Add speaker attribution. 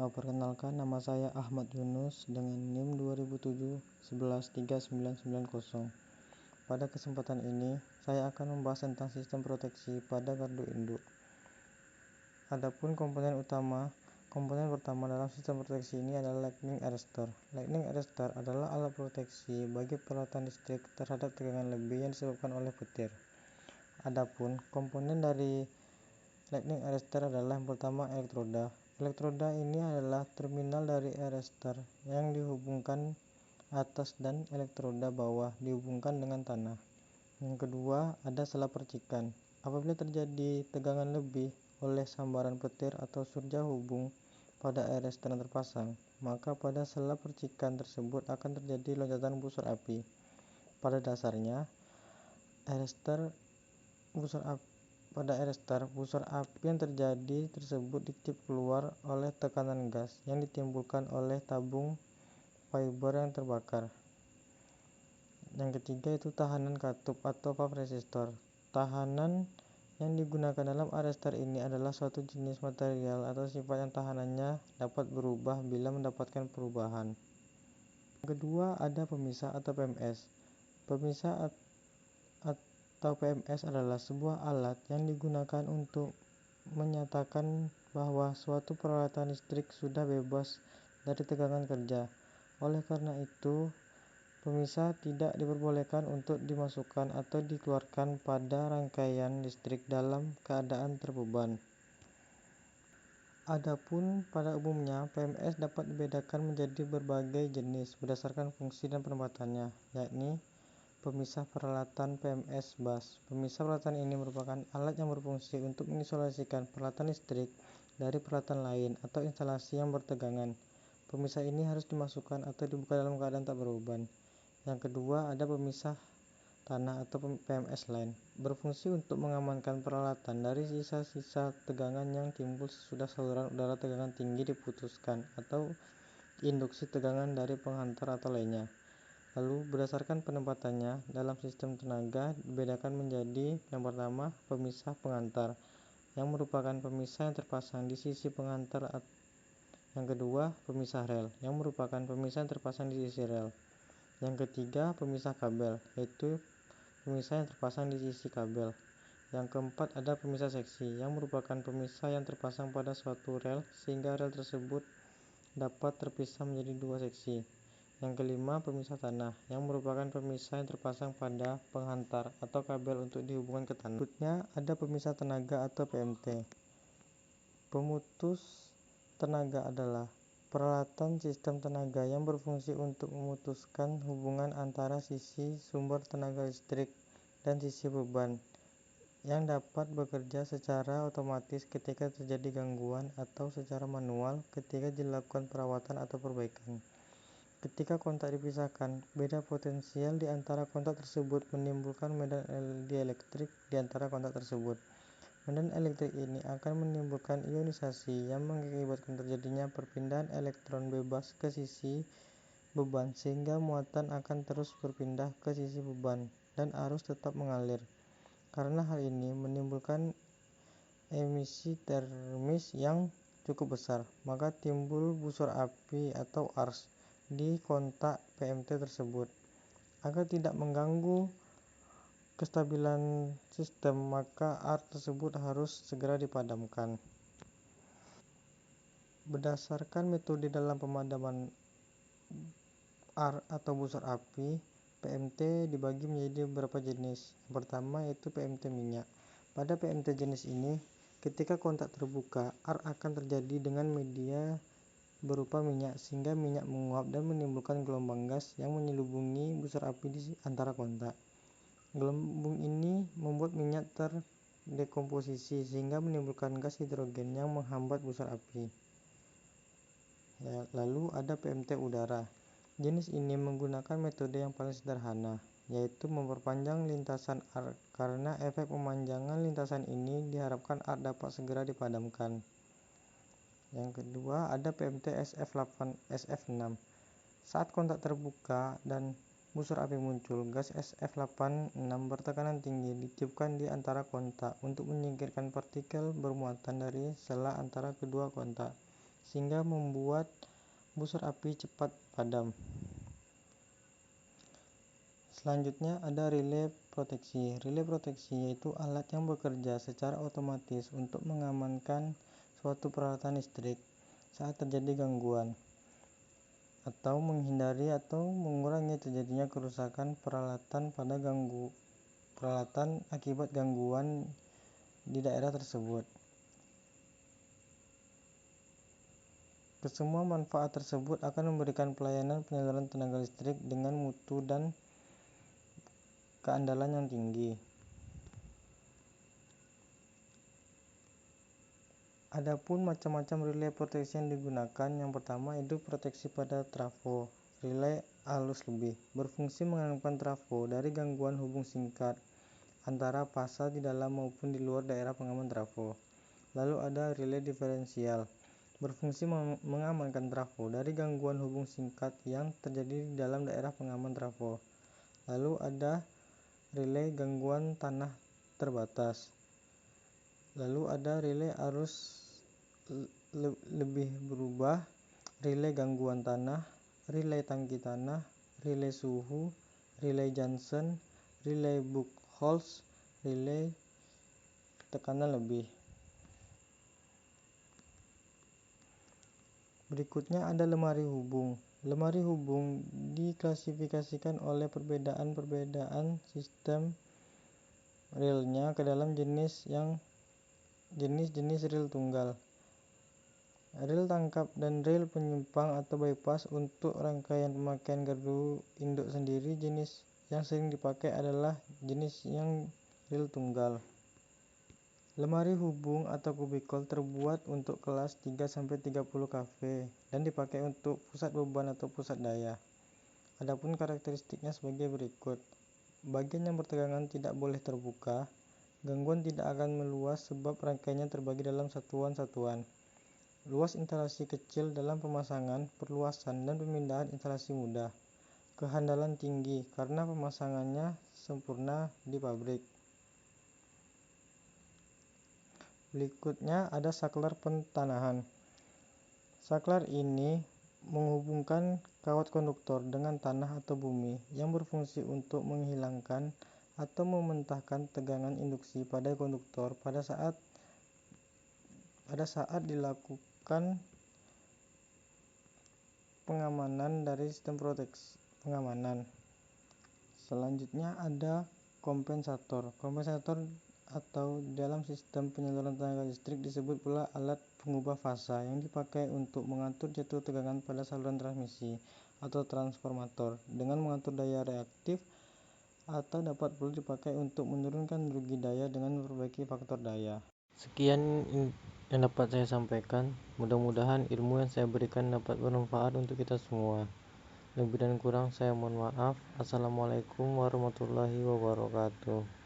Speaker 1: Perkenalkan, nama saya Ahmad Yunus dengan NIM 2007-11-3990. Pada kesempatan ini, saya akan membahas tentang sistem proteksi pada gardu induk. Adapun komponen pertama dalam sistem proteksi ini adalah lightning arrestor. Lightning arrestor adalah alat proteksi bagi peralatan listrik terhadap tegangan lebih yang disebabkan oleh petir. Adapun komponen dari lightning arrestor adalah yang pertama elektroda. Elektroda ini adalah terminal dari arrestor yang dihubungkan atas dan elektroda bawah dihubungkan dengan tanah. Yang kedua ada sela percikan. Apabila terjadi tegangan lebih oleh sambaran petir atau surya hubung pada arrestor yang terpasang, maka pada sela percikan tersebut akan terjadi loncatan busur api. Pada dasarnya, busur api yang terjadi tersebut ditiup keluar oleh tekanan gas yang ditimbulkan oleh tabung fiber yang terbakar. Yang ketiga itu tahanan katup atau pump resistor. Tahanan yang digunakan dalam arrestor ini adalah suatu jenis material atau sifat yang tahanannya dapat berubah bila mendapatkan perubahan. Yang kedua ada pemisah atau PMS. Pemisah atau PMS adalah sebuah alat yang digunakan untuk menyatakan bahwa suatu peralatan listrik sudah bebas dari tegangan kerja. Oleh karena itu, pemisah tidak diperbolehkan untuk dimasukkan atau dikeluarkan pada rangkaian listrik dalam keadaan terbeban. Adapun pada umumnya, PMS dapat dibedakan menjadi berbagai jenis berdasarkan fungsi dan penempatannya, yakni pemisah peralatan PMS bus. Pemisah peralatan ini merupakan alat yang berfungsi untuk mengisolasikan peralatan listrik dari peralatan lain atau instalasi yang bertegangan. Pemisah ini harus dimasukkan atau dibuka dalam keadaan tak berbeban. Yang kedua ada pemisah tanah atau PMS line. Berfungsi untuk mengamankan peralatan dari sisa-sisa tegangan yang timbul sesudah saluran udara tegangan tinggi diputuskan atau induksi tegangan dari penghantar atau lainnya. Lalu berdasarkan penempatannya dalam sistem tenaga dibedakan menjadi yang pertama pemisah pengantar yang merupakan pemisah yang terpasang di sisi pengantar. Yang kedua pemisah rel yang merupakan pemisah yang terpasang di sisi rel. Yang ketiga pemisah kabel yaitu pemisah yang terpasang di sisi kabel. Yang keempat ada pemisah seksi yang merupakan pemisah yang terpasang pada suatu rel sehingga rel tersebut dapat terpisah menjadi dua seksi. Yang kelima pemisah tanah yang merupakan pemisah yang terpasang pada penghantar atau kabel untuk dihubungkan ke tanah. Berikutnya ada pemisah tenaga atau PMT. Pemutus tenaga adalah peralatan sistem tenaga yang berfungsi untuk memutuskan hubungan antara sisi sumber tenaga listrik dan sisi beban yang dapat bekerja secara otomatis ketika terjadi gangguan atau secara manual ketika dilakukan perawatan atau perbaikan. Ketika kontak dipisahkan, beda potensial di antara kontak tersebut menimbulkan medan dielektrik di antara kontak tersebut. Medan elektrik ini akan menimbulkan ionisasi yang mengakibatkan terjadinya perpindahan elektron bebas ke sisi beban sehingga muatan akan terus berpindah ke sisi beban dan arus tetap mengalir. Karena hal ini menimbulkan emisi termis yang cukup besar, maka timbul busur api atau arc di kontak PMT tersebut. Agar tidak mengganggu kestabilan sistem, maka arc tersebut harus segera dipadamkan. Berdasarkan metode dalam pemadaman arc atau busur api, PMT dibagi menjadi beberapa jenis. Yang pertama yaitu PMT minyak. Pada PMT jenis ini, ketika kontak terbuka, arc akan terjadi dengan media berupa minyak sehingga minyak menguap dan menimbulkan gelombang gas yang menyelubungi busur api di antara kontak. Gelombang ini membuat minyak terdekomposisi sehingga menimbulkan gas hidrogen yang menghambat busur api. Lalu ada PMT udara. Jenis ini menggunakan metode yang paling sederhana, yaitu memperpanjang lintasan arc. Karena efek pemanjangan lintasan ini diharapkan arc dapat segera dipadamkan. Yang kedua ada PMT SF8, SF6. Saat kontak terbuka dan busur api muncul, gas SF86 bertekanan tinggi ditiupkan di antara kontak untuk menyingkirkan partikel bermuatan dari sela antara kedua kontak. sehingga membuat busur api cepat padam. Selanjutnya ada relay proteksi. Relay proteksi yaitu alat yang bekerja secara otomatis untuk mengamankan suatu peralatan listrik saat terjadi gangguan, atau menghindari atau mengurangi terjadinya kerusakan peralatan akibat gangguan di daerah tersebut. Kesemua manfaat tersebut akan memberikan pelayanan penyaluran tenaga listrik dengan mutu dan keandalan yang tinggi. Adapun macam-macam relay proteksi yang digunakan, yang pertama itu proteksi pada trafo. Relay halus lebih berfungsi mengamankan trafo dari gangguan hubung singkat antara fasa di dalam maupun di luar daerah pengaman trafo. Lalu ada relay diferensial, berfungsi mengamankan trafo dari gangguan hubung singkat yang terjadi di dalam daerah pengaman trafo. Lalu ada relay gangguan tanah terbatas. Lalu ada relay arus lebih berubah, relay gangguan tanah, relay tangki tanah, relay suhu, relay Johnson, relay Buchholz, relay tekanan lebih. Berikutnya ada lemari hubung. Lemari hubung diklasifikasikan oleh perbedaan sistem relnya ke dalam jenis-jenis rel tunggal, rel tangkap, dan rel penyimpang atau bypass. Untuk rangkaian pemakaian gardu induk sendiri, jenis yang sering dipakai adalah jenis yang rel tunggal. Lemari hubung atau kubikel terbuat untuk kelas 3-30 kV dan dipakai untuk pusat beban atau pusat daya. Adapun karakteristiknya sebagai berikut. Bagian yang bertegangan tidak boleh terbuka. Gangguan tidak akan meluas sebab rangkaiannya terbagi dalam satuan-satuan. Luas instalasi kecil dalam pemasangan, perluasan, dan pemindahan instalasi mudah. Kehandalan tinggi karena pemasangannya sempurna di pabrik. Berikutnya ada saklar pentanahan. Saklar ini menghubungkan kawat konduktor dengan tanah atau bumi yang berfungsi untuk menghilangkan atau mementahkan tegangan induksi pada konduktor pada saat dilakukan pengamanan dari sistem proteksi pengamanan. Selanjutnya ada kompensator. Kompensator atau dalam sistem penyaluran tenaga listrik disebut pula alat pengubah fasa yang dipakai untuk mengatur jatuh tegangan pada saluran transmisi atau transformator dengan mengatur daya reaktif, atau dapat pula dipakai untuk menurunkan rugi daya dengan memperbaiki faktor daya. Sekian yang dapat saya sampaikan. Mudah-mudahan ilmu yang saya berikan dapat bermanfaat untuk kita semua. Lebih dan kurang saya mohon maaf. Assalamualaikum warahmatullahi wabarakatuh.